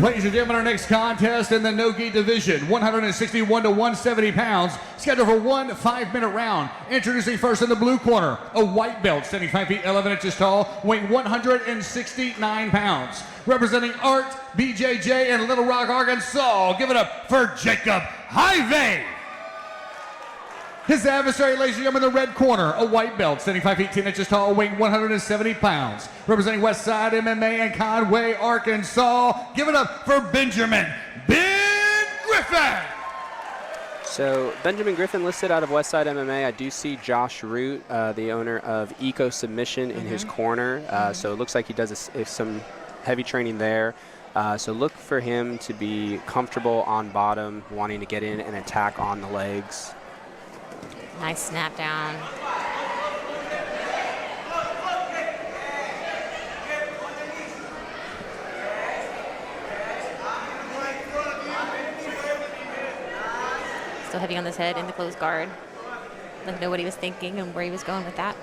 Ladies and gentlemen, our next contest in the no-gi division, 161 to 170 pounds, scheduled for one 5-minute round. Introducing first in the blue corner, a white belt, standing 5 feet 11 inches tall, weighing 169 pounds. Representing Art, BJJ, and Little Rock, Arkansas. Give it up for Jacob Hyvee. His adversary, ladies and gentlemen, in the red corner, a white belt, standing 5 feet 10 inches tall, weighing 170 pounds. Representing Westside MMA in Conway, Arkansas. Give it up for Benjamin Ben Griffin. So Benjamin Griffin listed out of Westside MMA. I do see Josh Root, the owner of Eco Submission, in his corner. So it looks like he does some heavy training there. So look for him to be comfortable on bottom, wanting to get in and attack on the legs. Nice snap down. Still heavy on his head in the closed guard. Didn't know what he was thinking and where he was going with that.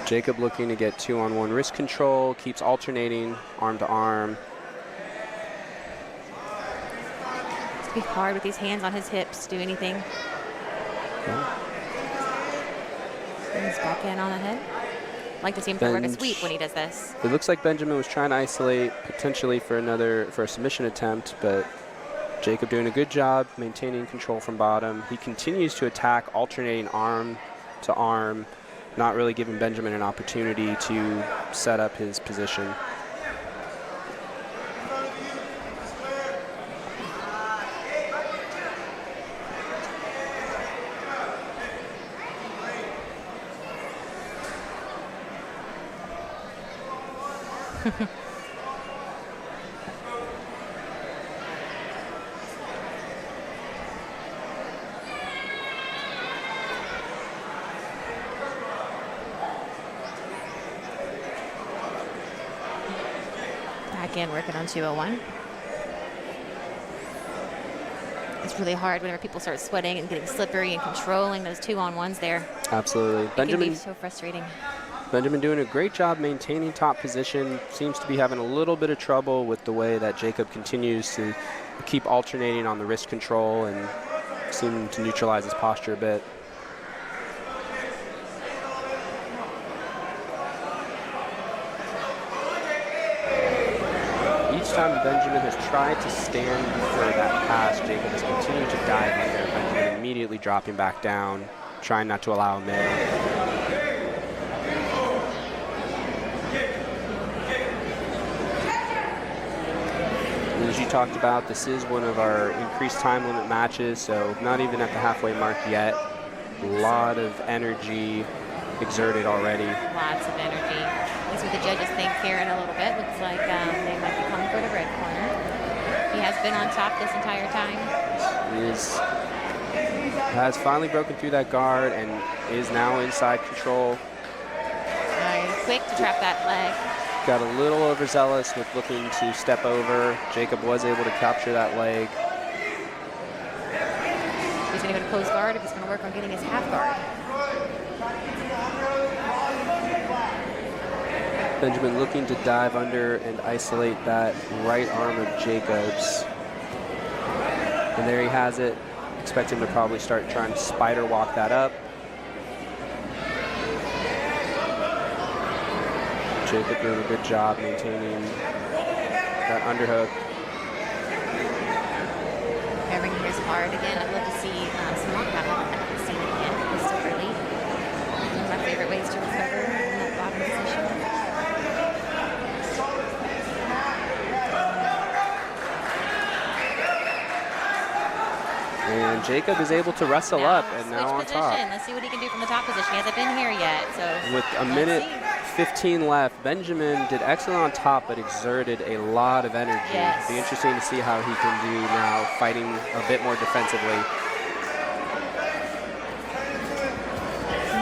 Jacob looking to get 2-on-1 wrist control, keeps alternating arm to arm. It's be hard with these hands on his hips to do anything. He's back in on the head. Like to see him throw a sweep when he does this. It looks like Benjamin was trying to isolate potentially for a submission attempt, but Jacob doing a good job maintaining control from bottom. He continues to attack, alternating arm to arm, not really giving Benjamin an opportunity to set up his position. Back in, working on 201. It's really hard whenever people start sweating and getting slippery and controlling those 2-on-1s there. Absolutely. It can be so frustrating. Benjamin doing a great job maintaining top position. Seems to be having a little bit of trouble with the way that Jacob continues to keep alternating on the wrist control and seem to neutralize his posture a bit. Each time Benjamin has tried to stand for that pass, Jacob has continued to dive under. Benjamin immediately dropping back down, trying not to allow him in. As you talked about, this is one of our increased time limit matches, so not even at the halfway mark yet. A lot of energy exerted already. Lots of energy. That's what the judges think here in a little bit. Looks like they might be coming for the red corner. He has been on top this entire time. Has finally broken through that guard and is now inside control. He's quick to trap that leg. Got a little overzealous with looking to step over. Jacob was able to capture that leg. He's going to go to close guard if he's going to work on getting his half guard. Benjamin looking to dive under and isolate that right arm of Jacob's. And there he has it. Expect him to probably start trying to spider walk that up. Jacob doing a good job maintaining that underhook. Covering his hard again. I'd love to see some more battle. I'd like to see it again. It's so early. One of my favorite ways to recover in that bottom position. And Jacob is able to wrestle up and now on top. Let's see what he can do from the top position. He hasn't been here yet. So with a minute 15 left, Benjamin did excellent on top, but exerted a lot of energy. Yes. It'll be interesting to see how he can do now, fighting a bit more defensively.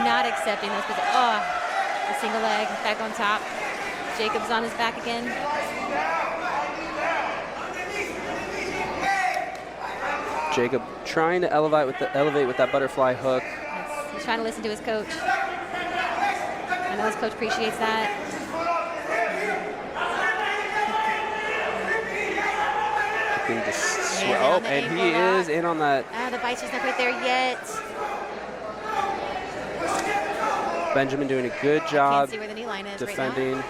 Not accepting those positions. Oh, the single leg back on top. Jacob's on his back again. Jacob trying to elevate with that butterfly hook. Yes, he's trying to listen to his coach. know his coach appreciates that. Oh, and he is in on that. The bite's just not quite there yet. Benjamin doing a good job Can't see where the knee line is defending. Right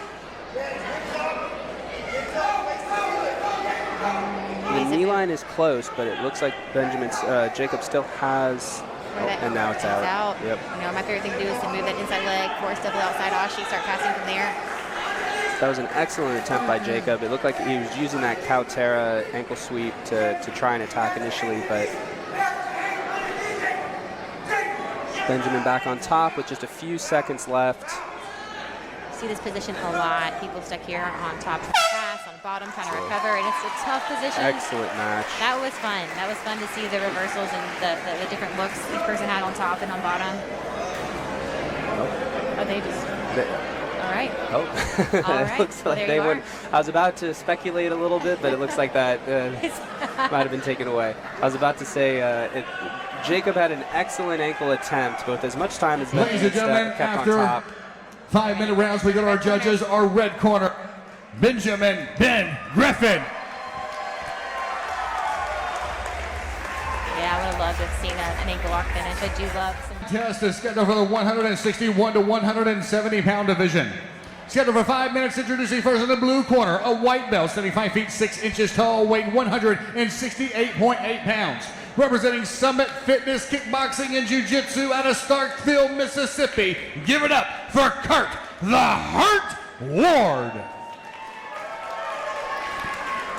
the knee line is close, but it looks like Jacob still has. And now it's out. Yep. You know, my favorite thing to do is to move that inside leg, force double outside Ashi, start passing from there. That was an excellent attempt by Jacob. It looked like he was using that Kautera ankle sweep to try and attack initially, but Benjamin back on top with just a few seconds left. See this position a lot. People stuck here on top, trying to pass, on bottom, trying to recover, and it's a tough position. Excellent match. That was fun. That was fun to see the reversals and the different looks each person had on top and on bottom. Oh, they just... All right. Oh, all right. It looks like they would. I was about to speculate a little bit, but it looks like that might have been taken away. I was about to say Jacob had an excellent ankle attempt, but with as much time as Ladies and gentlemen, kept after on top. 5-minute rounds, we go to our judges. Our red corner, Benjamin Ben Griffin. Yeah, I would have loved to have seen an ankle lock finish. I do love some. Test is scheduled for the 161 to 170 pound division. Scheduled for 5 minutes, introducing first in the blue corner, a white belt, 75 feet 6 inches tall, weighing 168.8 pounds. Representing Summit Fitness, Kickboxing, and Jiu-Jitsu out of Starkville, Mississippi. Give it up for Kurt the Hurt Ward.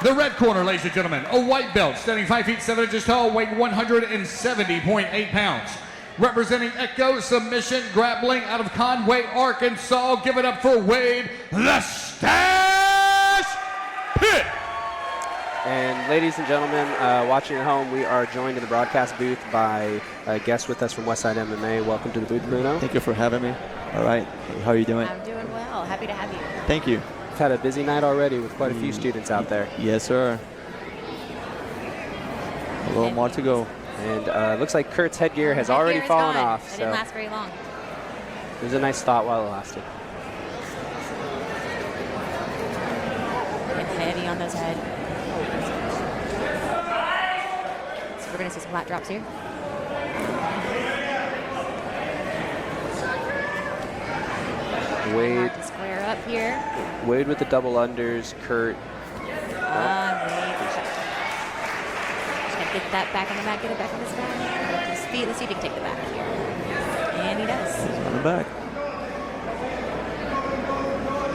The red corner, ladies and gentlemen, a white belt, standing 5 feet 7 inches tall, weighing 170.8 pounds. Representing Echo Submission Grappling out of Conway, Arkansas. Give it up for Wade the Stash Pitt. And ladies and gentlemen, watching at home, we are joined in the broadcast booth by a guest with us from Westside MMA. Welcome to the booth, Bruno. Thank you for having me. All right, how are you doing? I'm doing well. Happy to have you. Thank you. We've had a busy night already with quite a few students out there. Yes, sir. A little more to go. And looks like Kurt's headgear has already fallen off. It didn't last very long. It was a nice thought while it lasted. Getting heavy on those head. So we're going to see some flat drops here. Wade. To square up here. Wade with the double unders. Kurt. Wade. Get that back on the back, get it back on his back. His feet. Let's see if he can take the back here. And he does. On the back.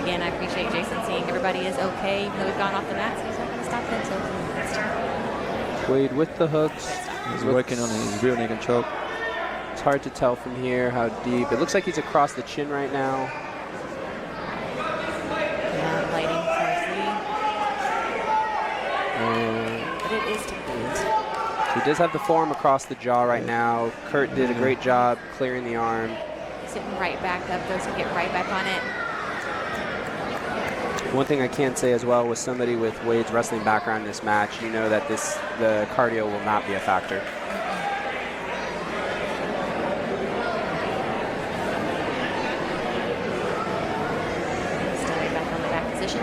Again, I appreciate Jason seeing everybody is okay, even though we've gone off the mat, so he's not going to stop that until next time. Wade with the hooks. He's working on his rear naked choke. It's hard to tell from here how deep. It looks like he's across the chin right now. Yeah, lighting closely. But it is to boot. He does have the forearm across the jaw right now. Kurt did a great job clearing the arm. Sitting right back up, goes to get right back on it. One thing I can say as well with somebody with Wade's wrestling background in this match, you know that the cardio will not be a factor. Still right back on the back position.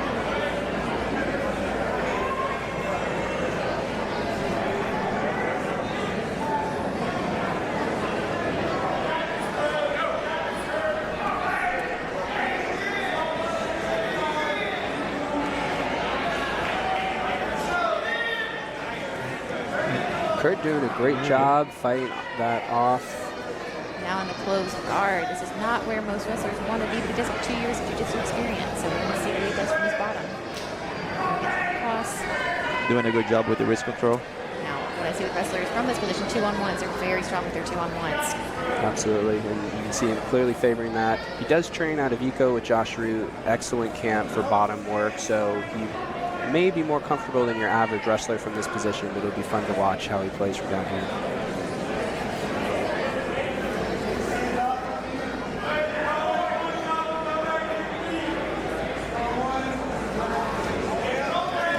Kurt doing a great job fighting that off. Now in the closed guard. This is not where most wrestlers want to be, but he does have 2 years of jiu-jitsu experience, so we're going to see what he does from his bottom. Cross. Doing a good job with the wrist control. Now, what I see with wrestlers from this position, 2-on-1s, they're very strong with their 2-on-1s. Absolutely, and you can see him clearly favoring that. He does train out of Eco with Josh Root. Excellent camp for bottom work, so he may be more comfortable than your average wrestler from this position, but it'll be fun to watch how he plays from down here.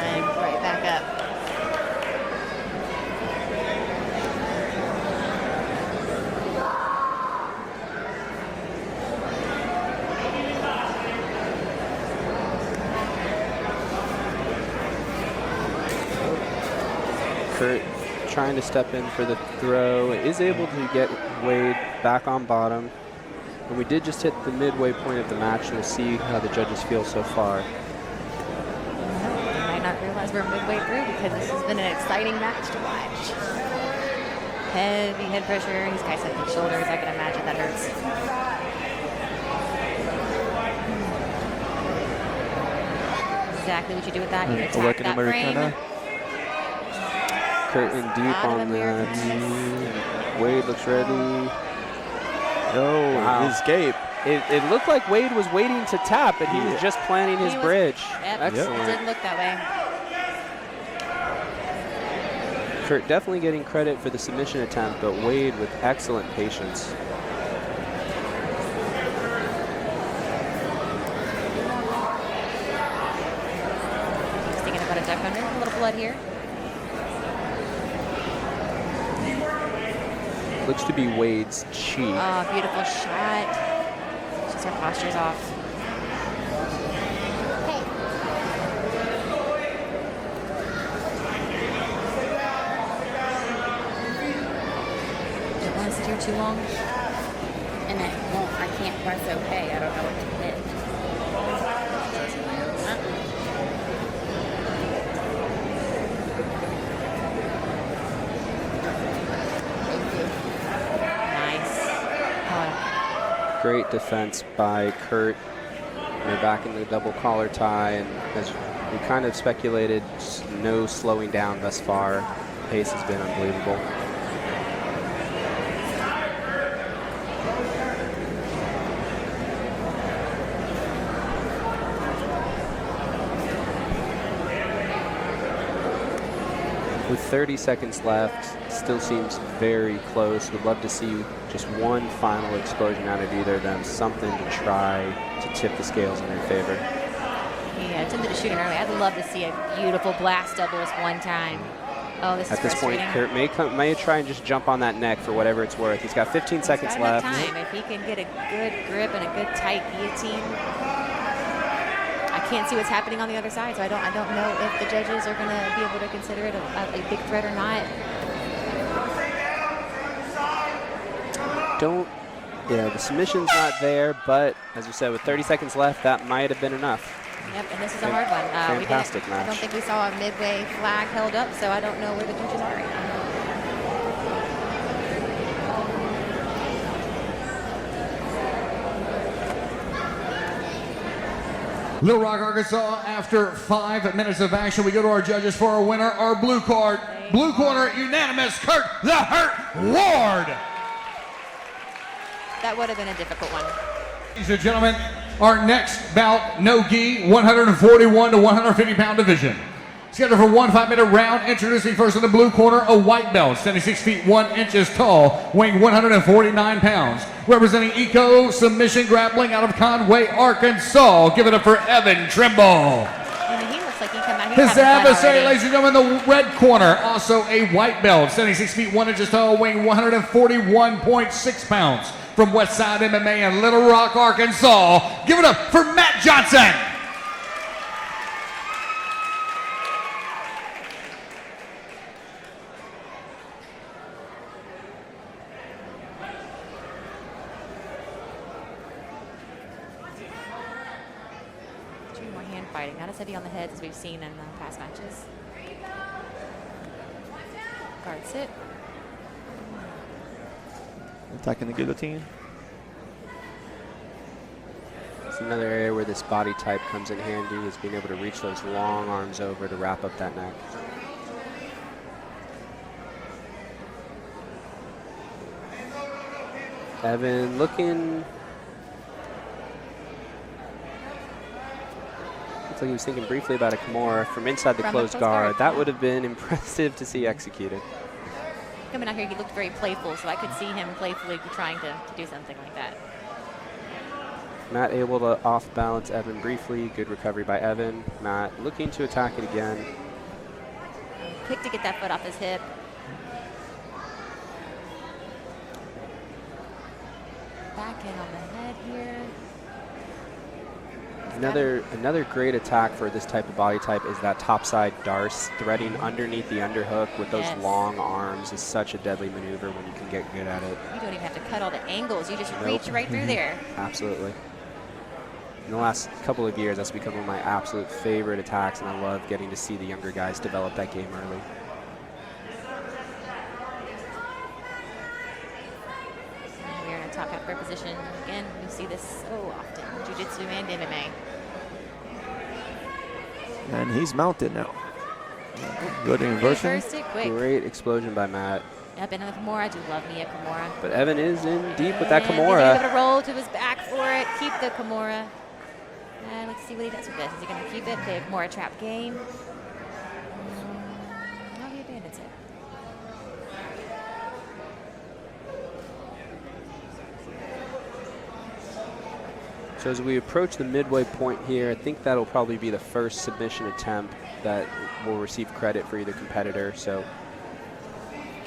And right back up. Kurt trying to step in for the throw, is able to get Wade back on bottom. And we did just hit the midway point of the match, and we'll see how the judges feel so far. You might not realize we're midway through because this has been an exciting match to watch. Heavy head pressure. These guys have big shoulders. I can imagine that hurts. Exactly what you do with that. You attack Working that frame. Americana. Kurt in deep Lot of on that. Americanas. Wade looks ready. No, Wow. escape. It looked like Wade was waiting to tap, but he was just planning his He was- bridge. Yep, Excellent. it did look that way. Kurt definitely getting credit for the submission attempt, but Wade with excellent patience. Just thinking about a duck under. A little blood here. Looks to be Wade's cheek. Oh, beautiful shot. Just her posture's off. Don't want to sit here too long. And I can't press okay. I don't know what to hit. Nice. Oh, Great defense by Kurt. They're back in the double collar tie, and as we kind of speculated, no slowing down thus far. Pace has been unbelievable. With 30 seconds left, still seems very close. Would love to see just one final explosion out of either of them, something to try to tip the scales in their favor. yeah, attempted to shoot it early. I'd love to see a beautiful blast doubles one time. Oh, this is At this point, frustrating. Kurt may try and just jump on that neck for whatever it's worth. He's got 15 seconds He's got left. enough time. If he can get a good grip and a good tight guillotine. I can't see what's happening on the other side, so I don't know if the judges are going to be able to consider it a big threat or not. The submission's not there, but as you said, with 30 seconds left, that might have been enough. Yep, and this is a hard one. Fantastic I match. don't think we saw a midway flag held up, so I don't know where the judges are right now. Little Rock, Arkansas, after 5 minutes of action, we go to our judges for our winner, our blue corner, unanimous, Kurt the Hurt Ward. That would have been a difficult one. Ladies and gentlemen, our next bout, no gi, 141 to 150 pound division. Scheduled for 1 5-minute round, introducing first in the blue corner, a white belt, 76 feet 1 inches tall, weighing 149 pounds. Representing Eco Submission Grappling out of Conway, Arkansas. Give it up for Evan Trimble. I mean, he looks like he come out here His having fun adversary, already. ladies and gentlemen, the red corner, also a white belt, 76 feet 1 inches tall, weighing 141.6 pounds. From Westside MMA in Little Rock, Arkansas. Give it up for Matt Johnson. More hand fighting, not as heavy on the heads as we've seen in past matches. Guard sit. Attacking the guillotine. It's another area where this body type comes in handy, is being able to reach those long arms over to wrap up that neck. Evan looking... Looks like he was thinking briefly about a Kimura from inside the From closed closed guard. guard, That yeah. would have been impressive to see executed. Coming out here, he looked very playful, so I could see him playfully trying to do something like that. Matt able to off-balance Evan briefly. Good recovery by Evan. Matt looking to attack it again. Quick to get that foot off his hip. Back in on the head here. Another great attack for this type of body type is that topside Darce. Threading underneath the underhook with those long arms is such a deadly maneuver when you can get good at it. You don't even have to cut all the angles. You just reach right through there. Absolutely. In the last couple of years, that's become one of my absolute favorite attacks, and I love getting to see the younger guys develop that game early. We're in a top half guard position. Again, you see this so often, jiu-jitsu and MMA. And he's mounted now. Good inversion. Reversed it quick. Great explosion by Matt. Up into the Kimura. I do love me a Kimura. But Evan is in deep with that And Kimura. he's going to roll to his back for it. Keep the Kimura. And let's see what he does with this. Is he going to keep it? Play a Kimura trap game. No, he abandons it. So as we approach the midway point here, I think that'll probably be the first submission attempt that will receive credit for either competitor. So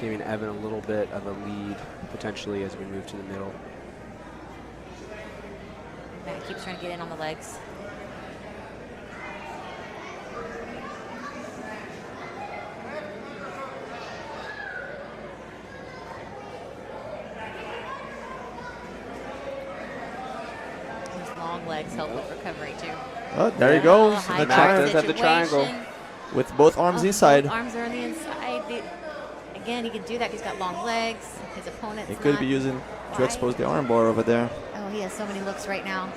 giving Evan a little bit of a lead potentially as we move to the middle. Matt keeps trying to get in on the legs. Those long legs help with recovery too. Oh, there he goes. High The Matt guard does have the triangle. situation. with both arms inside. Both arms are on the inside. Again, he can do that. He's got long legs. His opponent's He could not be using to wide. expose the armbar over there. Oh, he has so many looks right now.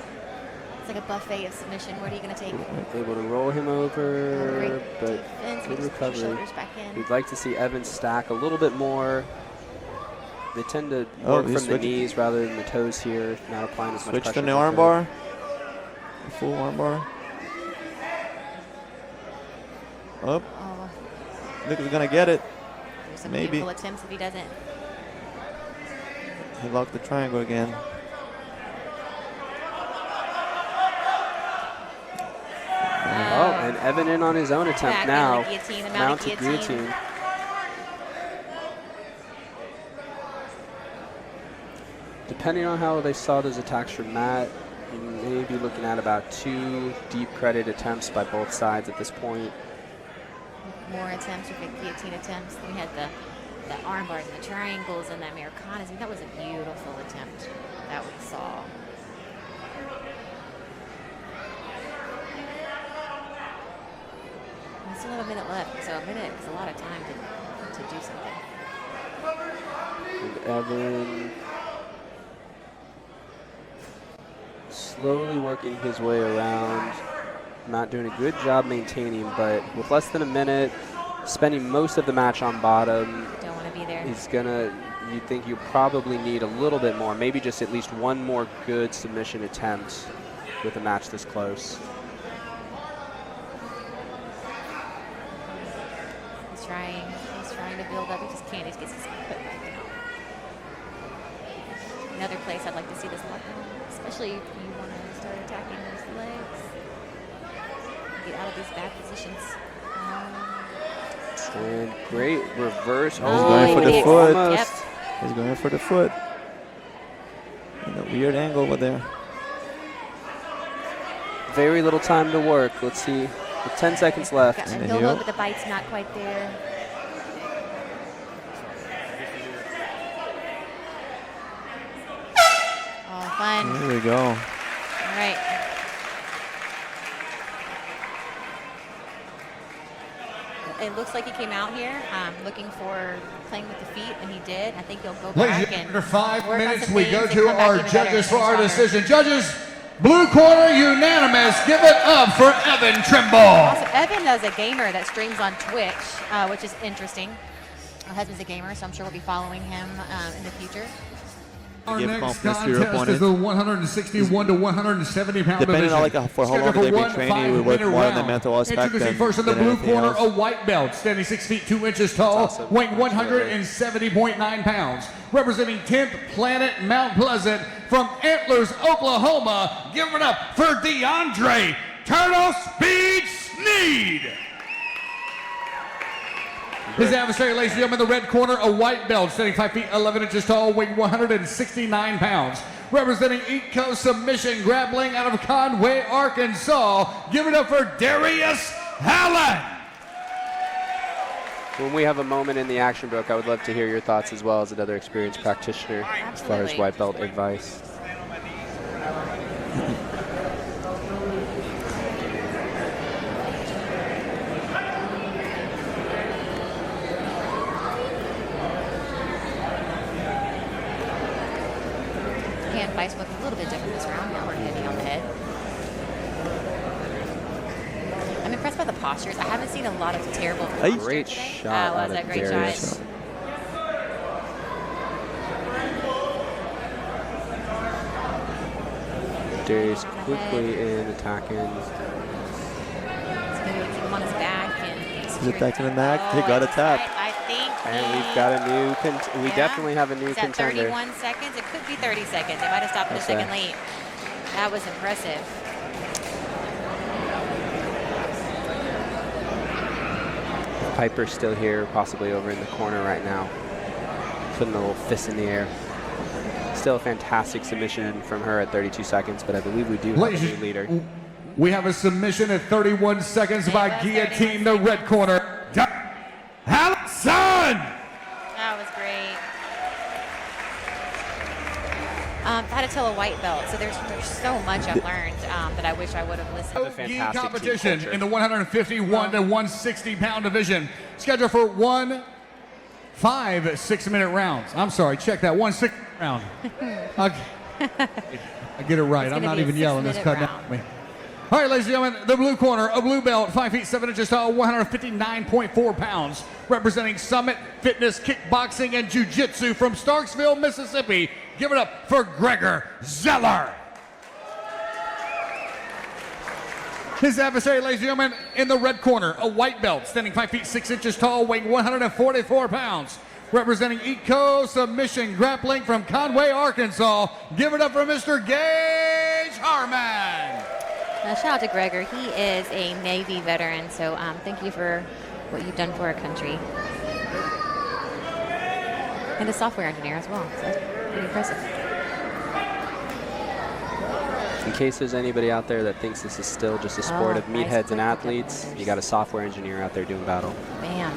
It's like a buffet of submission. What are you going to take? Able to roll him over, Great but defense. good He just puts your recovery. shoulders back in. We'd like to see Evan stack a little bit more. They tend to Oh, work he's from the switching. knees rather than the toes here, not applying as much Switch pressure. to the as they could. armbar. Full armbar. Up. Oh, Look, he's gonna get it. there's some Maybe. painful attempts if he doesn't. He locked the triangle again. Oh, and Evan in on his own attempt Back now. in the guillotine, the Mounted guillotine. guillotine. Depending on how they saw those attacks from Matt, you may be looking at about 2 deep credit attempts by both sides at this point. More attempts with the guillotine attempts. Then we had the arm bars and the triangles and the Americanas. I mean, that was a beautiful attempt that we saw. We still have a minute left, so a minute is a lot of time to do something. And Evan slowly working his way around. Not doing a good job maintaining, but with less than a minute, spending most of the match on bottom, Don't want to be there. he's gonna, you think you probably need a little bit more, maybe just at least one more good submission attempt with a match this close. He's trying to build up. He just can't. He just gets his foot back down. Another place I'd like to see this lockdown, especially if you want to start attacking those legs. Get out of these bad positions. And great reverse. He's going for the foot. Almost. He's going for the foot. And a weird angle over there. Very little time to work. Let's see. With 10 seconds left. Got And the a heel heel. hook, but the bite's not quite there. Oh, fun. There we go. All right. It looks like he came out here looking for playing with the feet, and he did. I think he'll go Ladies back and and after 5 work on minutes, some we things go and to come back our even better judges for and our stronger. decision. Judges, blue corner unanimous. Give it up for Evan Trimble. Also, Evan is a gamer that streams on Twitch, which is interesting. My husband's a gamer, so I'm sure we'll be following him in the future. Our Give next confidence to your contest is the opponent. 161 to 170 pound Depending division. on like for how long Scheduled they've for been training, we work 5-minute more on the round. mental aspect Introducing than, first in the than blue anything corner, else. a white belt, standing 6 feet 2 inches tall, That's awesome. weighing That's really 170.9 pounds, representing 10th Planet Mount Pleasant from Antlers, Oklahoma. Give it up for DeAndre Turtle Speed Sneed. His adversary, ladies and gentlemen, in the red corner, a white belt, standing 5 feet 11 inches tall, weighing 169 pounds, representing East Coast Submission Grappling out of Conway, Arkansas. Give it up for Darrius Allison. When we have a moment in the action book, I would love to hear your thoughts as well as another experienced practitioner as far as white belt advice. Hand vice look a little bit different this round. Now we're heavy on the head. I'm impressed by the postures. I haven't seen a lot of terrible postures Great today. shot. Was that great Darrius. shot? Darrius quickly in, attacking. It's going to keep him on his back. And He's attacking the neck. He got a tap. I think And we've got a new, we definitely have a new Is that contender. 31 seconds? It could be 30 seconds. They might have stopped it a second late. That was impressive. Piper's still here, possibly over in the corner right now, putting a little fist in the air. Still a fantastic submission from her at 32 seconds, but I believe we do have a new leader. We have a submission at 31 seconds by Guillotine, the red corner. Allison! That was great. I had to tell a white belt, so there's so much I've learned that I wish I would have listened. A fantastic team competition culture. in the 151 to 160 pound division, scheduled for 5 6-minute rounds. I'm sorry, check that, 1 6 round. Okay. I get it right. It's I'm gonna not be a even yelling. It's 6-minute cutting out round. for me. All right, ladies and gentlemen, the blue corner, a blue belt, 5 feet 7 inches tall, 159.4 pounds, representing Summit Fitness Kickboxing and Jiu-Jitsu from Starksville, Mississippi. Give it up for Gregor Zeller. His adversary, ladies and gentlemen, in the red corner, a white belt, standing 5 feet 6 inches tall, weighing 144 pounds, representing Eco Submission Grappling from Conway, Arkansas. Give it up for Mr. Gage Harmon. Shout out to Gregor. He is a Navy veteran, so thank you for what you've done for our country. And a software engineer as well, so that's pretty impressive. In case there's anybody out there that thinks this is still just a sport of nice meatheads quick and athletes, you got a software engineer out there doing battle. Man.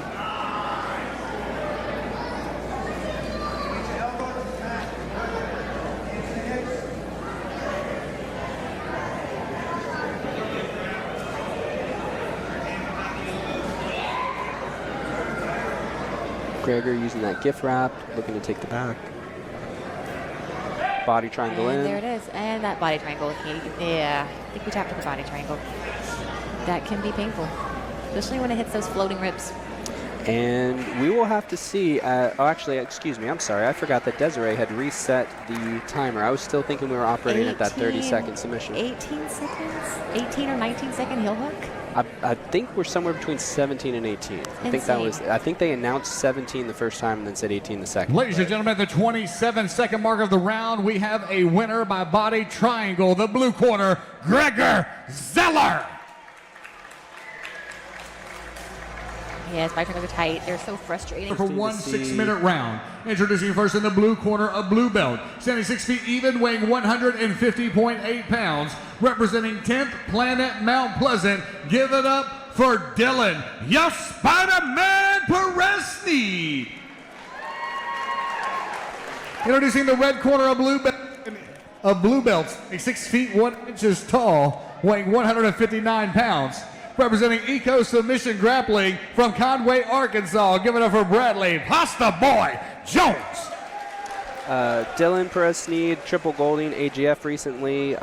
Gregor using that gift wrap, looking to take the back. Body triangle And in. there it is. And that body triangle. Yeah, I think we tapped at the body triangle. That can be painful, especially when it hits those floating ribs. And we will have to see. Oh, actually, excuse me. I'm sorry. I forgot that Desiree had reset the timer. I was still thinking we were operating at that 30-second submission. 18 seconds? 18 or 19-second heel hook? I think we're somewhere between 17 and 18. I think that was. I think they announced 17 the first time and then said 18 the second. Ladies and gentlemen, at the 27-second mark of the round, we have a winner by body triangle. The blue corner, Gregor Zeller. Yes, body triangles are tight. They're so frustrating. For 1 6-minute round. Introducing first in the blue corner, a blue belt, standing 6 feet even, weighing 150.8 pounds, representing 10th Planet Mount Pleasant. Give it up for Dylan, your Spider-Man Peresny. Introducing the red corner, a blue belt, 6 feet 1 inches tall, weighing 159 pounds. Representing Eco Submission Grappling from Conway, Arkansas. Give it up for Bradley Pasta Boy Jones. Dylan Perez-Sneed, triple golding AGF recently,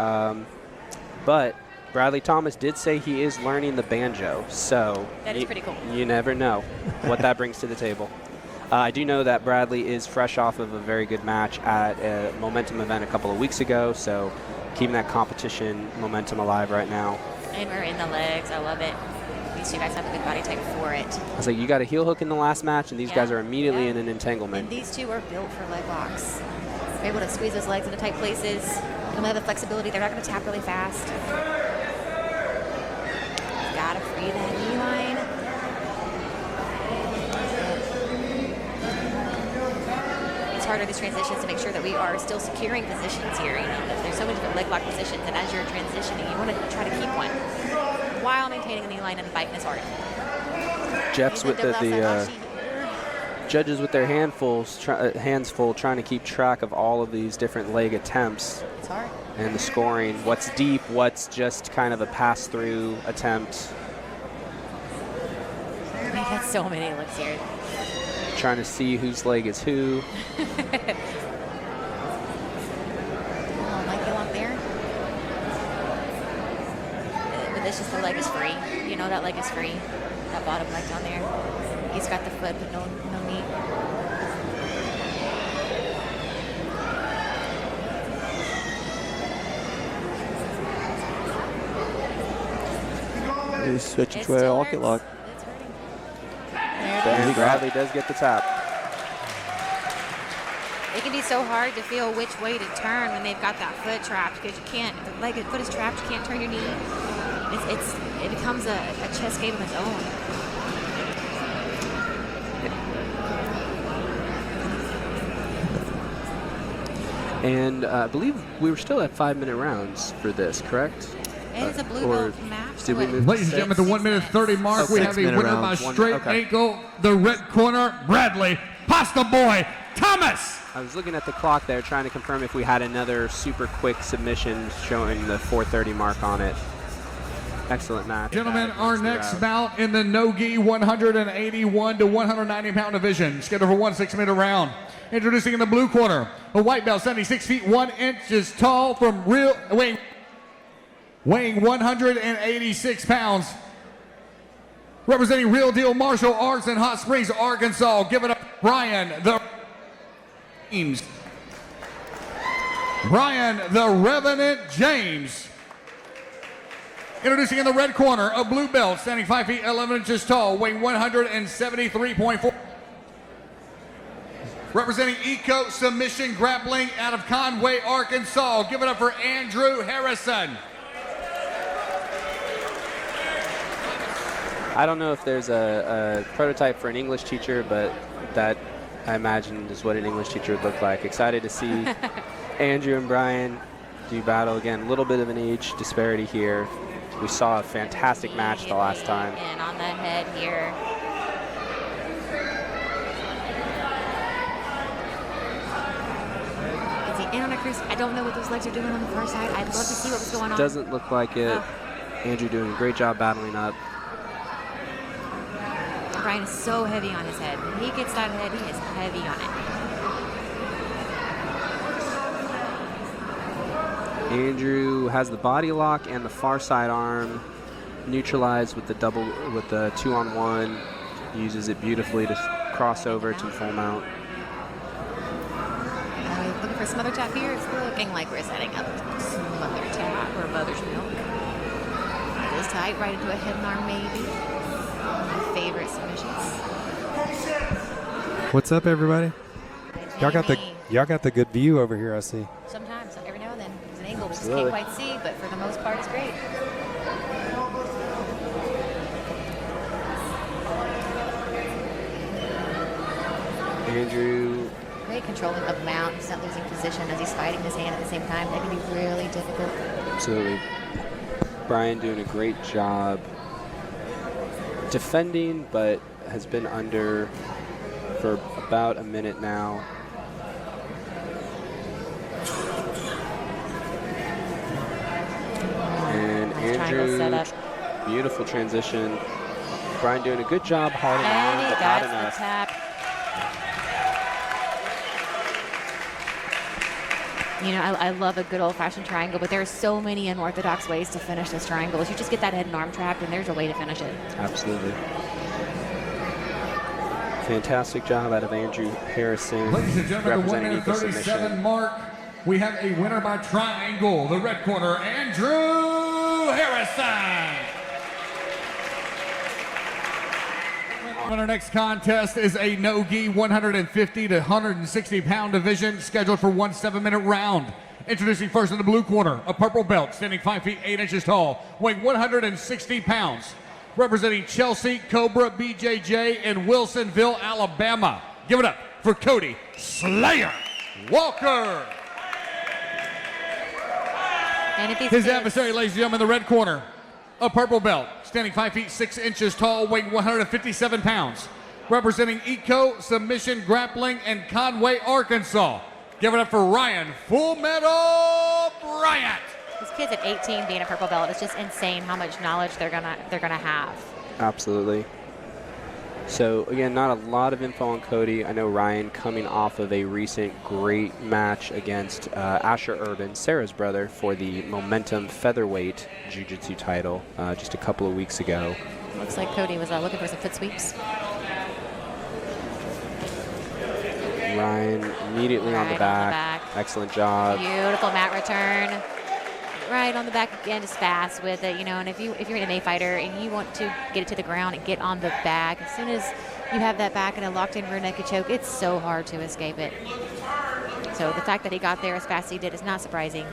but Bradley Thomas did say he is learning the banjo, so That is pretty cool. You never know what that brings to the table. I do know that Bradley is fresh off of a very good match at a Momentum event a couple of weeks ago, so keeping that competition momentum alive right now. And we're in the legs. I love it. These two guys have a good body type for it. I was like, you got a heel hook in the last match, and these guys are immediately in an And entanglement. these two are built for leg locks. They're able to squeeze those legs into tight places. Come have the flexibility. They're not going to tap really fast. Got to free that knee line. It's hard part of these transitions to make sure that we are still securing positions here. You know, there's so many different leg lock positions, and as you're transitioning, you want to try to keep one while maintaining the knee line and biting is hard. Jeff's with the judges with their hands full, trying to keep track of all of these different leg attempts. It's hard. And the scoring, what's deep, what's just kind of a pass-through attempt. We had so many looks here. Trying to see whose leg is who. Oh, Mike, you up there? But this just the leg is free. You know that leg is free. That bottom leg down there. He's got the foot, but no knee. He's switching to a pocket lock. It's hurting. And Bradley does get the tap. It can be so hard to feel which way to turn when they've got that foot trapped, because you can't. If the foot is trapped, you can't turn your knee. It becomes a chess game of its own. And I believe we were still at 5-minute rounds for this, correct? It is a blue belt match. Did we move Ladies and gentlemen, at the 1:30 mark, we have a winner by straight ankle. The red corner, Bradley, Pasta Boy, Thomas. I was looking at the clock there, trying to confirm if we had another super quick submission showing the 4:30 mark on it. Excellent match. Gentlemen, our next bout in the no-gi 181 to 190 pound division, scheduled for 1 6-minute round. Introducing in the blue corner, a white belt, 76 feet 1 inches tall, from weighing 186 pounds. Representing Real Deal Martial Arts in Hot Springs, Arkansas. Give it up, Bryant the Revenant James. Introducing in the red corner, a blue belt, standing 5 feet 11 inches tall, weighing 173.4. Representing Eco Submission Grappling out of Conway, Arkansas. Give it up for Andrew Harrison. I don't know if there's a prototype for an English teacher, but that I imagine is what an English teacher would look like. Excited to see Andrew and Brian do battle again. A little bit of an age disparity here. We saw a fantastic match the last time. And on the head here. Is he in on a cruise? I don't know what those legs are doing on the far side. I'd love to see what was going on. Doesn't look like it. Andrew doing a great job battling up. Brian is so heavy on his head. When he gets that head, he is heavy on it. Andrew has the body lock and the far side arm neutralized with the 2-on-1. Uses it beautifully to cross over to full mount. Looking for smother tap here. It's looking like we're setting up smother tap or mother's milk. It is tight, right into a head and arm maybe. My favorite submissions. What's up, everybody? Y'all got the good view over here, I see. Sometimes, every now and then, there's an angle we just can't quite see, but for the most part, it's great. Andrew. Great controlling of mount. He's not losing position as he's fighting his hand at the same time. That can be really difficult. Absolutely. Brian doing a great job defending, but has been under for about a minute now. And Andrew, beautiful transition. Brian doing a good job holding on, but not enough. Tap. You know, I love a good old-fashioned triangle, but there are so many unorthodox ways to finish this triangle. If you just get that head and arm trapped, and there's a way to finish it. Absolutely. Fantastic job out of Andrew Harrison. Ladies and gentlemen, the 1:37 mark, we have a winner by triangle. The red corner, Andrew Harrison. Our next contest is a no-gi 150 to 160 pound division, scheduled for 1 7-minute round. Introducing first in the blue corner, a purple belt, standing 5 feet 8 inches tall, weighing 160 pounds. Representing Chelsea, Cobra, BJJ, in Wilsonville, Alabama. Give it up for Cody Slayer. Walker. And if these His kids- adversary, ladies and gentlemen, in the red corner, a purple belt, standing 5 feet 6 inches tall, weighing 157 pounds, representing Eco, Submission, Grappling, and Conway, Arkansas. Give it up for Ryan Full Metal Bryant. These kids at 18 being a purple belt, it's just insane how much knowledge they're gonna have. Absolutely. So again, not a lot of info on Cody. I know Ryan coming off of a recent great match against Asher Urban, Sarah's brother, for the Momentum Featherweight Jiu-Jitsu title just a couple of weeks ago. Looks like Cody was looking for some foot sweeps. Ryan immediately on the back. Excellent job. Beautiful mat return. Right on the back again, just fast with it, you know. And if you're an MMA fighter and you want to get it to the ground and get on the back, as soon as you have that back in a locked-in rear naked choke, it's so hard to escape it. So the fact that he got there as fast as he did is not surprising.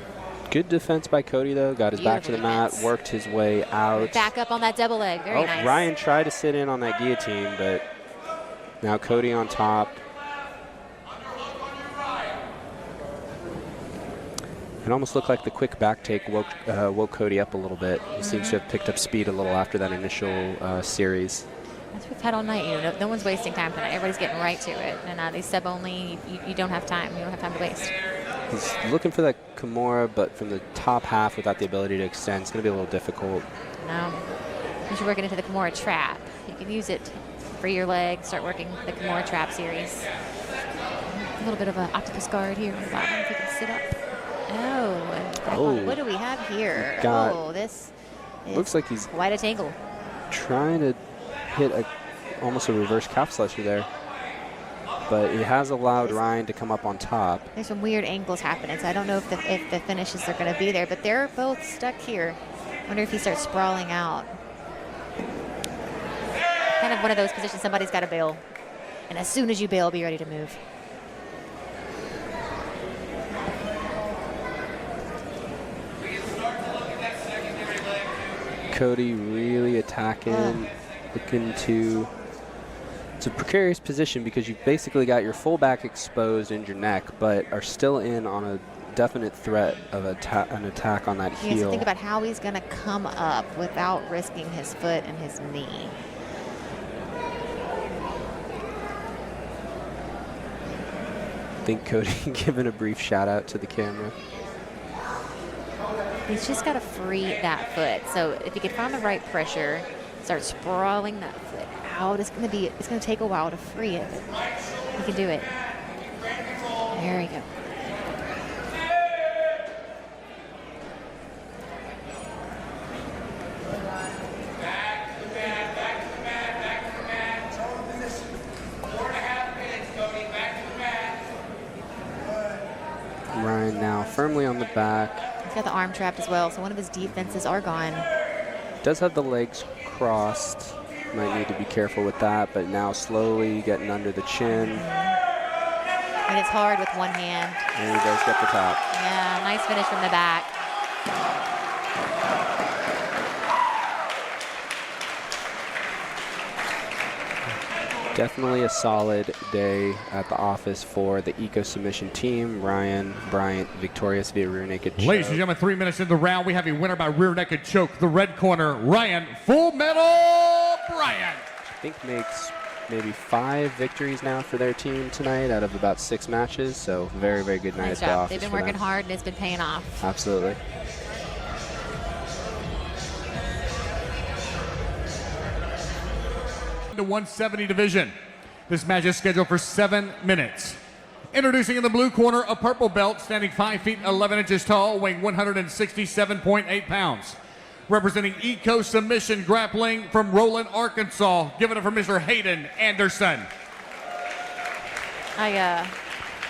Good defense by Cody, though. Got his back to the mat, worked his way out. Back up on that double leg. Very nice. Ryan tried to sit in on that guillotine, but now Cody on top. It almost looked like the quick back take woke Cody up a little bit. He seems to have picked up speed a little after that initial series. That's what we've had all night. You know, no one's wasting time tonight. Everybody's getting right to it. And these sub only, you don't have time. You don't have time to waste. He's looking for that Kimura, but from the top half without the ability to extend, it's going to be a little difficult. No. Once you're working into the Kimura trap, you can use it for your leg. Start working the Kimura trap series. A little bit of an octopus guard here on the bottom if you can sit up. Oh, what do we have here? Oh, this looks like he's quite a tangle. Trying to hit almost a reverse calf slasher there. But it has allowed Ryan to come up on top. There's some weird angles happening, so I don't know if the finishes are going to be there, but they're both stuck here. Wonder if he starts sprawling out. Kind of one of those positions somebody's got to bail. And as soon as you bail, be ready to move. Cody really attacking, looking to. It's a precarious position because you've basically got your full back exposed in your neck, but are still in on a definite threat of an attack on that heel. He has to think about how he's going to come up without risking his foot and his knee. I think Cody giving a brief shout out to the camera. He's just got to free that foot. So if he can find the right pressure, start sprawling that foot out, it's going to take a while to free it. He can do it. There we go. Ryan now firmly on the back. He's got the arm trapped as well, so one of his defenses are gone. Does have the legs crossed. Might need to be careful with that, but now slowly getting under the chin. And it's hard with one hand. And he does get the top. Yeah, nice finish from the back. Definitely a solid day at the office for the Eco Submission team. Ryan Bryant victorious via rear naked choke. Ladies and gentlemen, 3 minutes in the round, we have a winner by rear naked choke. The red corner, Ryan Full Metal Bryant. I think makes maybe 5 victories now for their team tonight out of about 6 matches. So very, very good night Nice at the job. office. They've been for working them. hard and it's been paying off. Absolutely. The 170 division. This match is scheduled for 7 minutes. Introducing in the blue corner, a purple belt standing 5 feet 11 inches tall, weighing 167.8 pounds. Representing Eco Submission Grappling from Roland, Arkansas. Give it up for Mr. Hayden Anderson.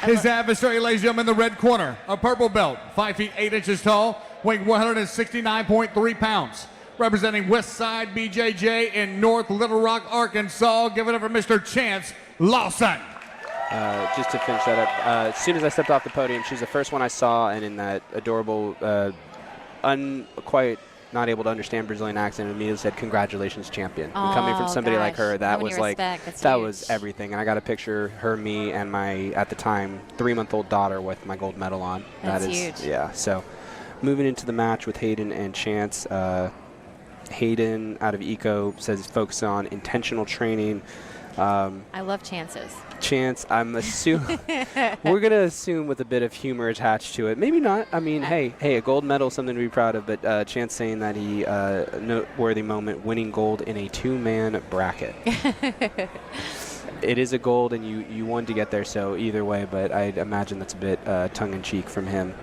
His adversary, ladies and gentlemen, in the red corner, a purple belt, 5 feet 8 inches tall, weighing 169.3 pounds. Representing Westside BJJ in North Little Rock, Arkansas. Give it up for Mr. Chance Lawson. Just to finish that up, as soon as I stepped off the podium, she was the first one I saw, and in that adorable, not not able to understand Brazilian accent, and immediately said, "Congratulations, champion." And coming from somebody like her, that was like, that was everything. And I got to picture her, me, and my, at the time, 3-month-old daughter with my gold medal on. That's that is huge. Yeah. So moving into the match with Hayden and Chance. Hayden out of Eco says focus on intentional training. I love Chances. Chance, I'm assuming we're gonna assume with a bit of humor attached to it. Maybe not. I mean, hey, a gold medal, something to be proud of. But Chance saying that he noteworthy moment, winning gold in a 2-man bracket. It is a gold, and you wanted to get there. So either way, but I'd imagine that's a bit tongue-in-cheek from him.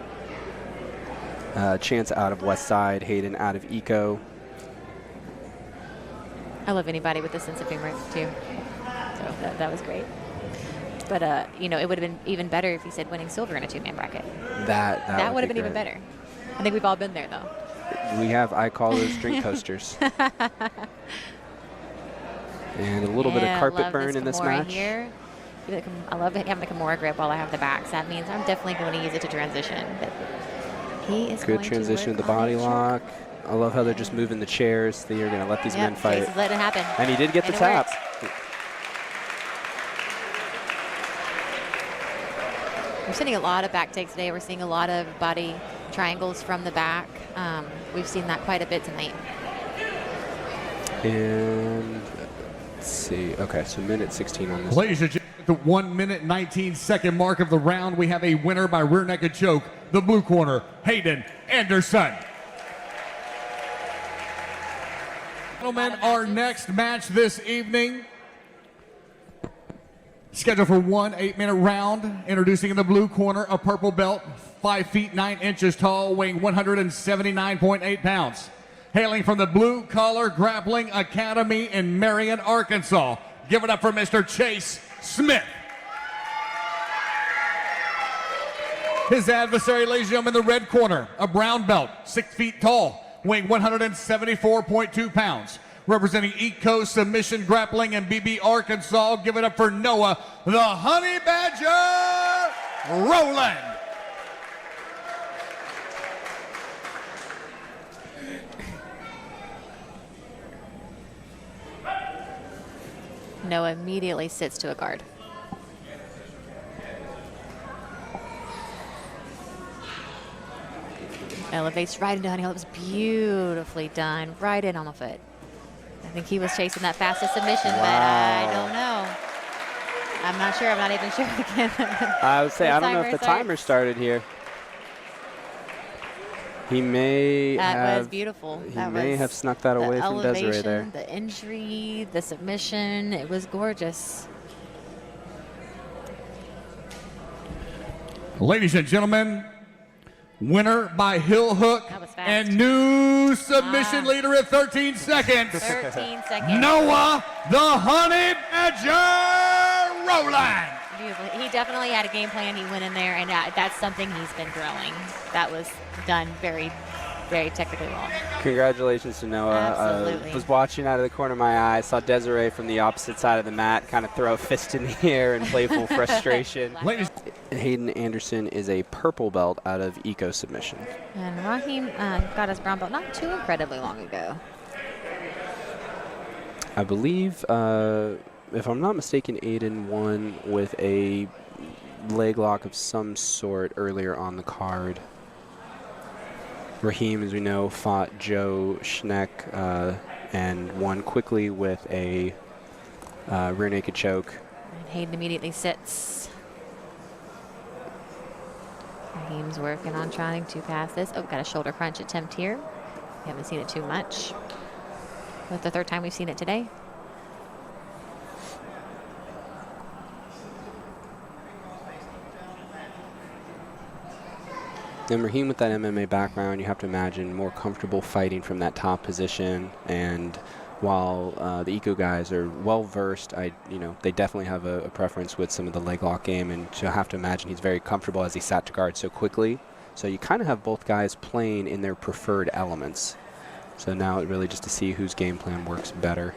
Chance out of West Side, Hayden out of Eco. I love anybody with a sense of humor too. So that was great. But you know, it would have been even better if he said winning silver in a 2-man bracket. That would have been even better. I think we've all been there though. We have. I call those drink coasters. And a little bit of carpet burn in this match. Here. I love having the Kimura grip while I have the backs. That means I'm definitely going to use it to transition. But he is good transition to the body lock. I love how they're just moving the chairs. They are going to let these men fight. Chase let it happen. And he did get the tap. We're seeing a lot of back takes today. We're seeing a lot of body triangles from the back. We've seen that quite a bit tonight. And let's see. Okay, so minute 16 on this. Ladies and gentlemen, at the 1 minute 19-second mark of the round, we have a winner by rear naked choke. The blue corner, Hayden Anderson. Gentlemen, our next match this evening, scheduled for 1 8-minute round. Introducing in the blue corner, a purple belt, 5 feet 9 inches tall, weighing 179.8 pounds. Hailing from the Blue Collar Grappling Academy in Marion, Arkansas. Give it up for Mr. Chase Smith. His adversary, ladies and gentlemen, in the red corner, a brown belt, 6 feet tall, weighing 174.2 pounds. Representing Eco Submission Grappling in BB, Arkansas. Give it up for Noah, the Honey Badger Roland. Noah immediately sits to a guard. Elevates right into Honey. That was beautifully done. Right in on the foot. I think he was chasing that fastest submission, but I don't know. I'm not sure. I'm not even sure again. I would say, I don't know if the timer started here. He may have. That was beautiful. He may have snuck that away from Desiree there. The injury, the submission, it was gorgeous. Ladies and gentlemen, winner by heel hook and new submission leader at 13 seconds. 13 seconds. Noah, the Honey Badger Roland. Beautiful. He definitely had a game plan. He went in there, and that's something he's been growing. That was done very, very technically well. Congratulations to Noah. Absolutely. Was watching out of the corner of my eye. Saw Desiree from the opposite side of the mat kind of throw a fist in the air in playful frustration. Ladies. Hayden Anderson is a purple belt out of Eco Submission. And Raheem got his brown belt not too incredibly long ago. I believe, if I'm not mistaken, Aiden won with a leg lock of some sort earlier on the card. Raheem, as we know, fought Joe Schneck and won quickly with a rear naked choke. And Hayden immediately sits. Raheem's working on trying to pass this. Oh, got a shoulder crunch attempt here. We haven't seen it too much. That's the third time we've seen it today. And Raheem, with that MMA background, you have to imagine more comfortable fighting from that top position. And while the Eco guys are well versed, they definitely have a preference with some of the leg lock game. And you have to imagine he's very comfortable as he sat to guard so quickly. So you kind of have both guys playing in their preferred elements. So now it really just to see whose game plan works better.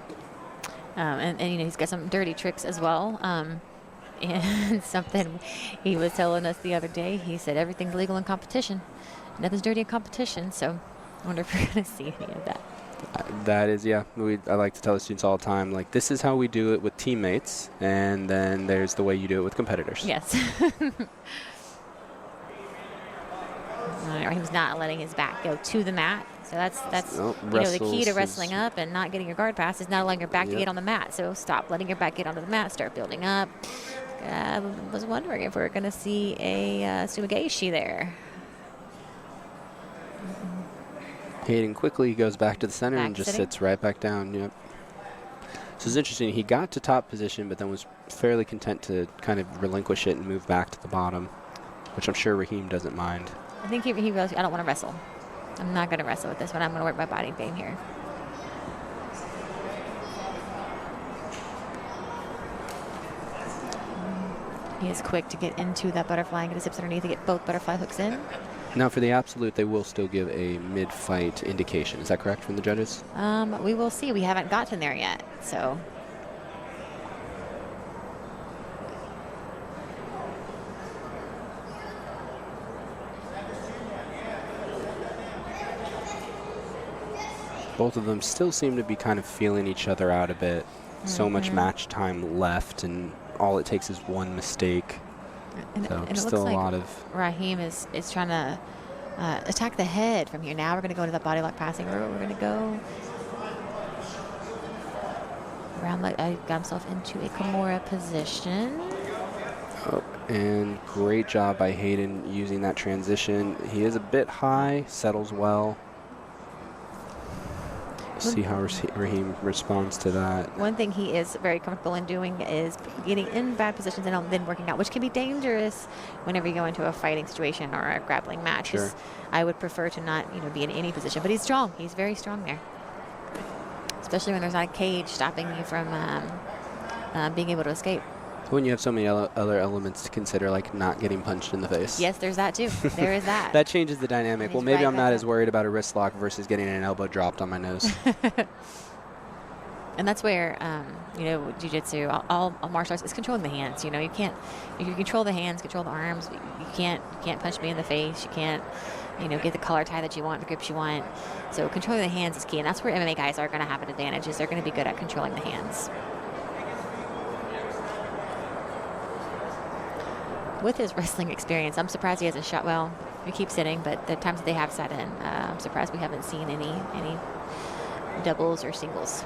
And he's got some dirty tricks as well. And something he was telling us the other day, he said everything's legal in competition. Nothing's dirty in competition. So I wonder if we're going to see any of that. That is, yeah. I like to tell the students all the time, like, this is how we do it with teammates, and then there's the way you do it with competitors. Yes. He was not letting his back go to the mat. So that's the key to wrestling up and not getting your guard pass is not allowing your back to get on the mat. So stop letting your back get onto the mat. Start building up. I was wondering if we're going to see a Sumigaeshi there. Hayden quickly goes back to the center and just sits right back down. Yep. So it's interesting. He got to top position, but then was fairly content to kind of relinquish it and move back to the bottom, which I'm sure Raheem doesn't mind. I think he realized I don't want to wrestle. I'm not going to wrestle with this one. I'm going to work my body pain here. He is quick to get into that butterfly and get his hips underneath to get both butterfly hooks in. Now for the absolute, they will still give a mid-fight indication. Is that correct from the judges? We will see. We haven't gotten there yet, so. Both of them still seem to be kind of feeling each other out a bit. So much match time left, and all it takes is one mistake. And so it still looks a like lot of. Raheem is trying to attack the head from here. Now we're going to go into the body lock passing route. We're going to go around. I got himself into a Kimura position. Oh, and great job by Hayden using that transition. He is a bit high, settles well. See how Raheem responds to that. One thing he is very comfortable in doing is getting in bad positions and then working out, which can be dangerous whenever you go into a fighting situation or a grappling match. Sure. I would prefer to not, be in any position, but he's strong. He's very strong there, especially when there's not a cage stopping you from being able to escape. When you have so many other elements to consider, like not getting punched in the face. Yes, there's that too. There is that. That changes the dynamic. Well, maybe I'm not as worried about a wrist lock versus getting an elbow dropped on my nose. And that's where, jiu-jitsu, all martial arts is controlling the hands. You can't, if you control the hands, control the arms, you can't punch me in the face. You can't, get the collar tie that you want, the grips you want. So controlling the hands is key. And that's where MMA guys are going to have an advantage, is they're going to be good at controlling the hands. With his wrestling experience, I'm surprised he hasn't shot well. We keep sitting, but the times that they have sat in, I'm surprised we haven't seen any doubles or singles.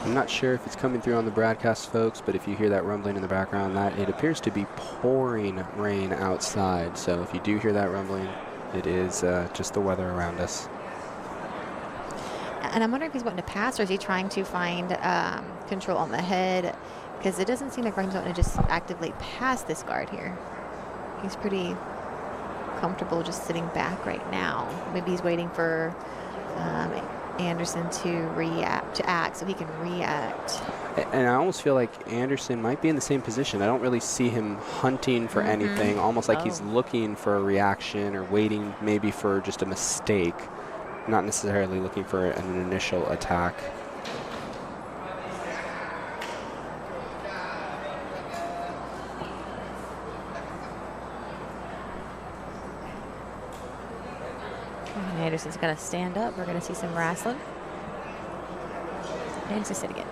I'm not sure if it's coming through on the broadcast, folks, but if you hear that rumbling in the background, that it appears to be pouring rain outside. So if you do hear that rumbling, it is just the weather around us. And I'm wondering if he's wanting to pass, or is he trying to find control on the head? Because it doesn't seem like Raheem's wanting to just actively pass this guard here. He's pretty comfortable just sitting back right now. Maybe he's waiting for Anderson to act so he can react. And I almost feel like Anderson might be in the same position. I don't really see him hunting for anything, almost like he's looking for a reaction or waiting maybe for just a mistake. Not necessarily looking for an initial attack. And Anderson's going to stand up. We're going to see some wrestling. And to sit again.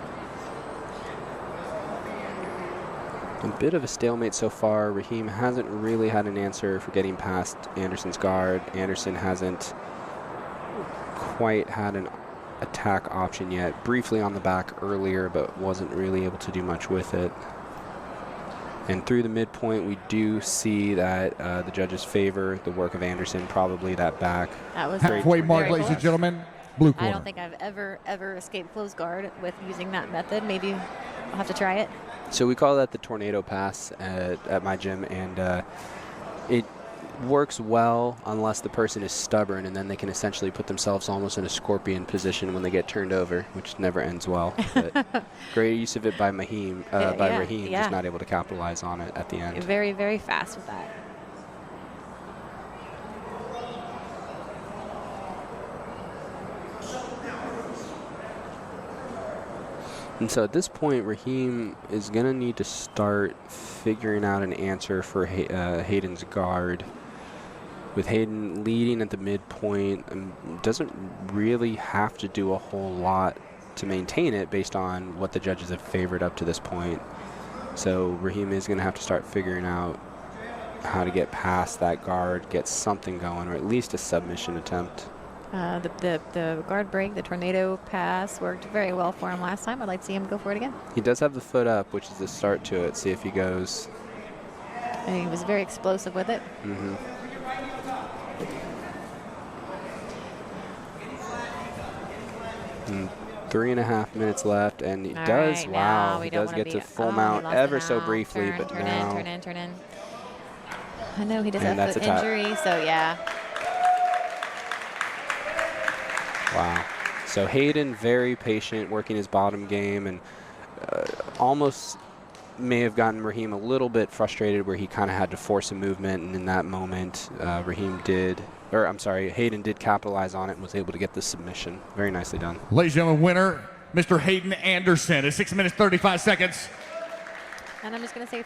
A bit of a stalemate so far. Raheem hasn't really had an answer for getting past Anderson's guard. Anderson hasn't quite had an attack option yet. Briefly on the back earlier, but wasn't really able to do much with it. And through the midpoint, we do see that the judges favor the work of Anderson, probably that back. That was halfway mark, ladies and gentlemen. Blue corner. I don't think I've ever escaped close guard with using that method. Maybe I'll have to try it. So we call that the tornado pass at my gym, and it works well unless the person is stubborn, and then they can essentially put themselves almost in a scorpion position when they get turned over, which never ends well. But great use of it by Raheem, just not able to capitalize on it at the end. Very, very fast with that. And so at this point, Raheem is going to need to start figuring out an answer for Hayden's guard. With Hayden leading at the midpoint, doesn't really have to do a whole lot to maintain it based on what the judges have favored up to this point. So Raheem is going to have to start figuring out how to get past that guard, get something going, or at least a submission attempt. The guard break, the tornado pass worked very well for him last time. I'd like to see him go for it again. He does have the foot up, which is the start to it. See if he goes. And he was very explosive with it. Mm-hmm. And 3.5 minutes left, and he does. Right, wow, he does get to full mount ever so briefly, but now. Turn in. I know he does And have that's foot a tap. injury, so yeah. Wow. So Hayden, very patient, working his bottom game, and almost may have gotten Raheem a little bit frustrated where he kind of had to force a movement, and in that moment, Hayden did capitalize on it and was able to get the submission. Very nicely done. Ladies and gentlemen, winner, Mr. Hayden Anderson at 6 minutes, 35 seconds. And I'm just going to say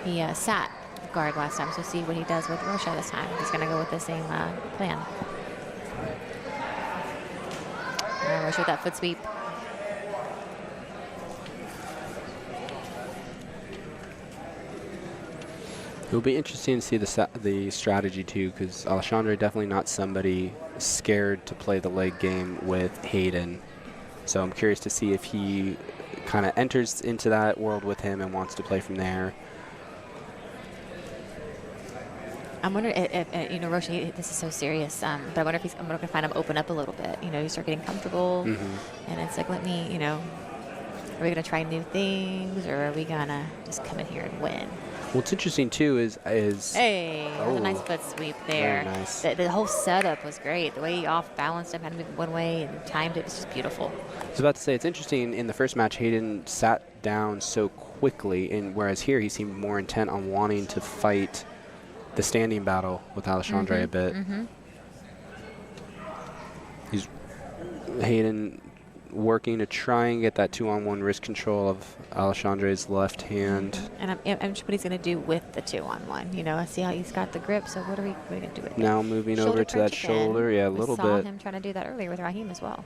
he sat guard last time, so see what he does with Rosha this time. He's going to go with the same plan. Rosha with that foot sweep. It'll be interesting to see the strategy too, because Alexandre definitely not somebody scared to play the leg game with Hayden. So I'm curious to see if he kind of enters into that world with him and wants to play from there. I'm wondering if Roshi, this is so serious, but I wonder if I'm going to find him open up a little bit. You start getting comfortable, and it's like, let me, are we going to try new things, or are we going to just come in here and win? What's interesting too is hey, that was a nice foot sweep there. Very nice. The whole setup was great. The way he off balanced him, had to move one way and timed it was just beautiful. I was about to say, it's interesting, in the first match Hayden sat down so quickly, and whereas here he seemed more intent on wanting to fight the standing battle with Alexandre a bit. He's Hayden working to try and get that 2-on-1 wrist control of Alexandre's left hand. And I'm sure what he's going to do with the 2-on-1. See how he's got the grip. So what are we going to do with it? Now moving Shoulder over to that crunch again. shoulder, yeah, a We little saw bit. him trying to do that earlier with Raheem as well.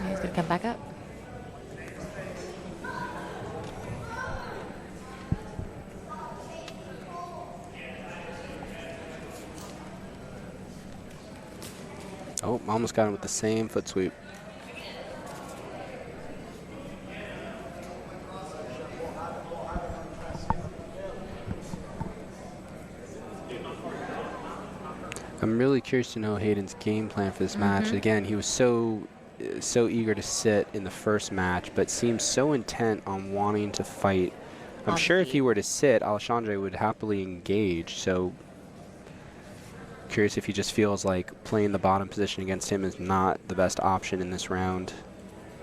He's going to come back up. Oh, almost got him with the same foot sweep. I'm really curious to know Hayden's game plan for this match. Again, he was so eager to sit in the first match, but seems so intent on wanting to fight. I'm sure if he were to sit, Alexandre would happily engage. So curious if he just feels like playing the bottom position against him is not the best option in this round.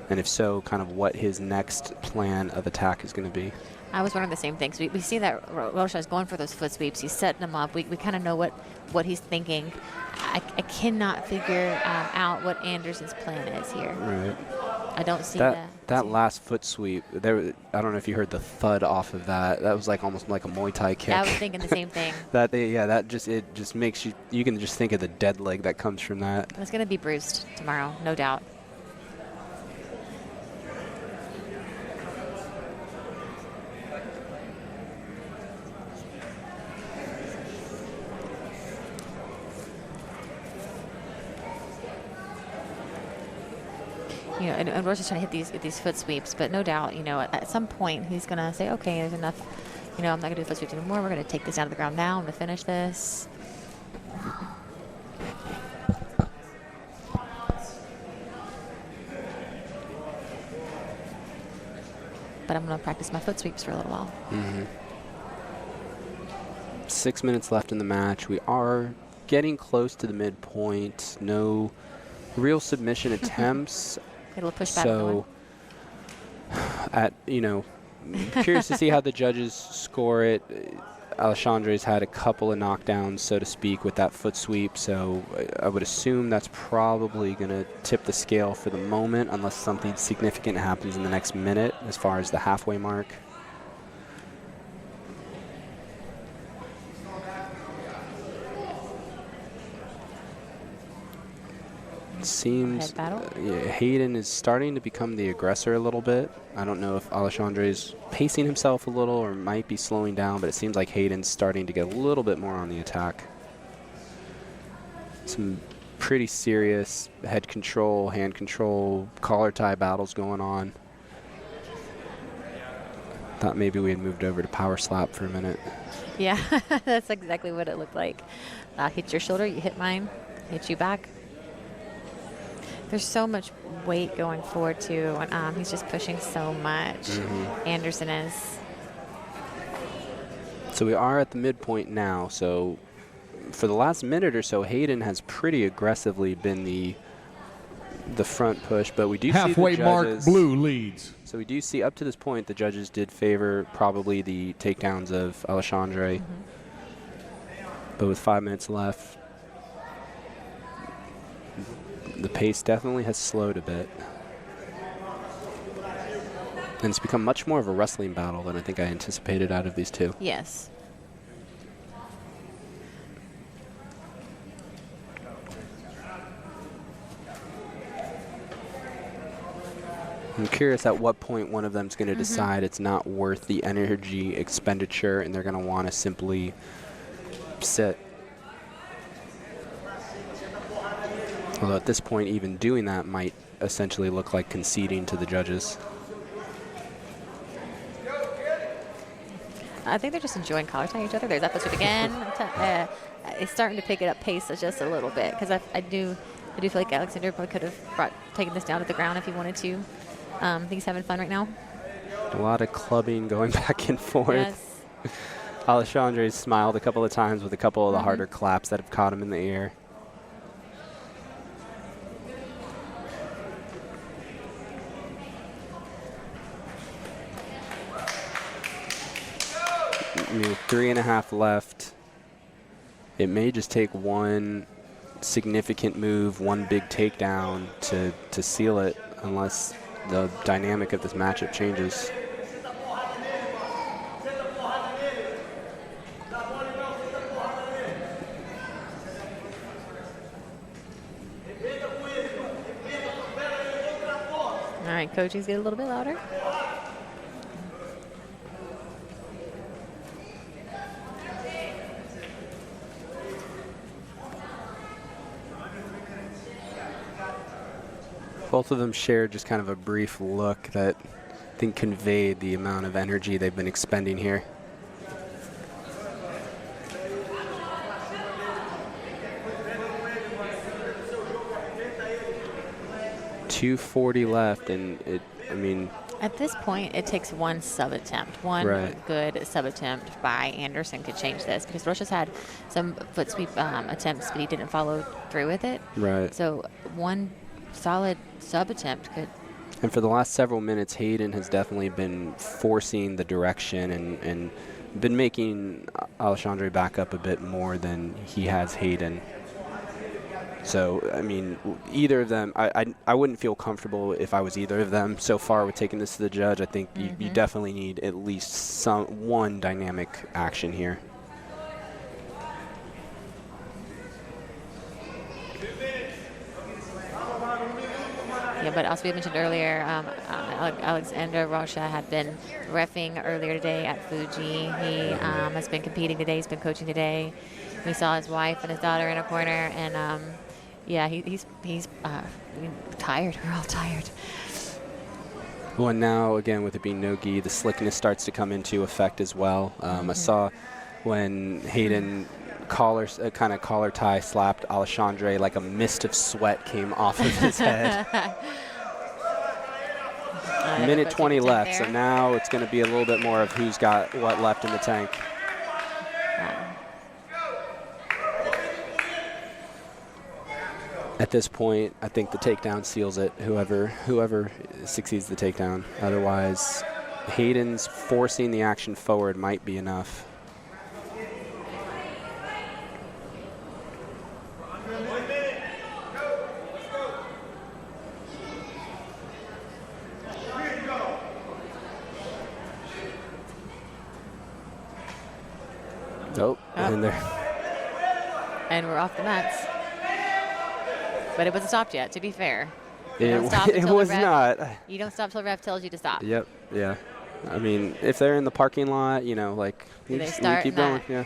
And if so, kind of what his next plan of attack is going to be. I was wondering the same thing. So we see that Rocha is going for those foot sweeps. He's setting them up. We kind of know what he's thinking. I cannot figure out what Anderson's plan is here. Right. I don't see that last foot sweep. There, I don't know if you heard the thud off of that. That was like almost like a Muay Thai kick. I was thinking the same thing. That just makes you can just think of the dead leg that comes from that. It's going to be bruised tomorrow, no doubt. And Rocha's trying to hit these foot sweeps, but no doubt, at some point he's going to say, okay, there's enough. I'm not going to do the foot sweeps anymore. We're going to take this down to the ground now. I'm going to finish this. but I'm going to practice my foot sweeps for a little while. 6 minutes left in the match. We are getting close to the midpoint. No real submission attempts. It'll push back going. So, curious to see how the judges score it. Alexandre's had a couple of knockdowns, so to speak, with that foot sweep, so I would assume that's probably going to tip the scale for the moment unless something significant happens in the next minute as far as the halfway mark. Seems Hayden is starting to become the aggressor a little bit. I don't know if Alexandre is pacing himself a little or might be slowing down, but it seems like Hayden's starting to get a little bit more on the attack. Some pretty serious head control, hand control, collar tie battles going on. Thought maybe we had moved over to power slap for a minute. Yeah, that's exactly what it looked like. Hit your shoulder, you hit mine, hit you back. There's so much weight going forward, too. And, he's just pushing so much. Anderson is. So we are at the midpoint now. So for the last minute or so, Hayden has pretty aggressively been the front push. But we do halfway see the judges, mark, blue leads. So we do see up to this point, the judges did favor probably the takedowns of Alexandre. But with 5 minutes left, the pace definitely has slowed a bit. And it's become much more of a wrestling battle than I think I anticipated out of these two. Yes. I'm curious at what point one of them is going to decide it's not worth the energy expenditure and they're going to want to simply sit. Although at this point, even doing that might essentially look like conceding to the judges. I think they're just enjoying collar tying each other. There's that foot again. It's starting to pick it up pace just a little bit because I do feel like Alexander probably could have taken this down to the ground if he wanted to. I think he's having fun right now. A lot of clubbing going back and forth. Yes. Alexandre's smiled a couple of times with a couple of the harder claps that have caught him in the ear. With 3.5 left, it may just take one significant move, one big takedown to seal it, unless the dynamic of this matchup changes. All right, coaches, get a little bit louder. Both of them shared just kind of a brief look that I think conveyed the amount of energy they've been expending here. .240 left, and at this point, it takes one sub attempt. One good sub attempt by Anderson could change this because Rocha's had some foot sweep attempts, but he didn't follow through with it. Right. So one solid sub attempt could. And for the last several minutes, Hayden has definitely been forcing the direction and been making Alexandre back up a bit more than he has Hayden. So, either of them, I wouldn't feel comfortable if I was either of them so far with taking this to the judge. I think you definitely need at least one dynamic action here. Yeah, but also we mentioned earlier, Alexander Rocha had been reffing earlier today at Fuji. He has been competing today. He's been coaching today. We saw his wife and his daughter in a corner, and he's tired. We're all tired. Well, and now again with it being no gi, the slickness starts to come into effect as well. I saw when Hayden kind of collar tie slapped Alexandre, like a mist of sweat came off of his head. Minute 20 left, so now it's going to be a little bit more of who's got what left in the tank. At this point, I think the takedown seals it, whoever succeeds the takedown. Otherwise, Hayden's forcing the action forward might be enough. Nope, and there. And we're off the mats. But it wasn't stopped yet, to be fair. It was not. You don't stop till the ref tells you to stop. Yep, yeah. I mean, if they're in the parking lot, you know, like, Do they we start keep in going. that Yeah.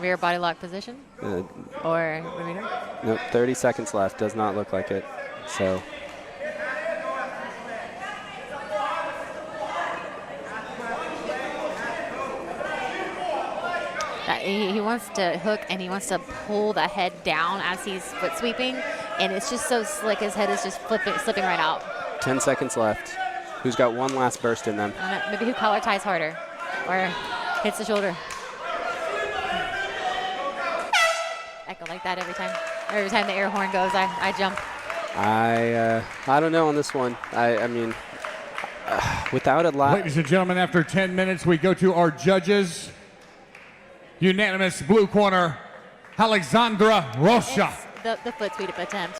rear body lock position? Or what do we do? Nope, 30 seconds left. Does not look like it. So. He wants to hook and he wants to pull the head down as he's foot sweeping, and it's just so slick. His head is just slipping right out. 10 seconds left. Who's got one last burst in them? I don't know, maybe who collar ties harder or hits the shoulder. I go like that every time. Every time the air horn goes, I jump. I don't know on this one. I mean, without a lot. Ladies and gentlemen, after 10 minutes, we go to our judges. Unanimous blue corner, Alexandra Rocha. It's the foot sweep attempt.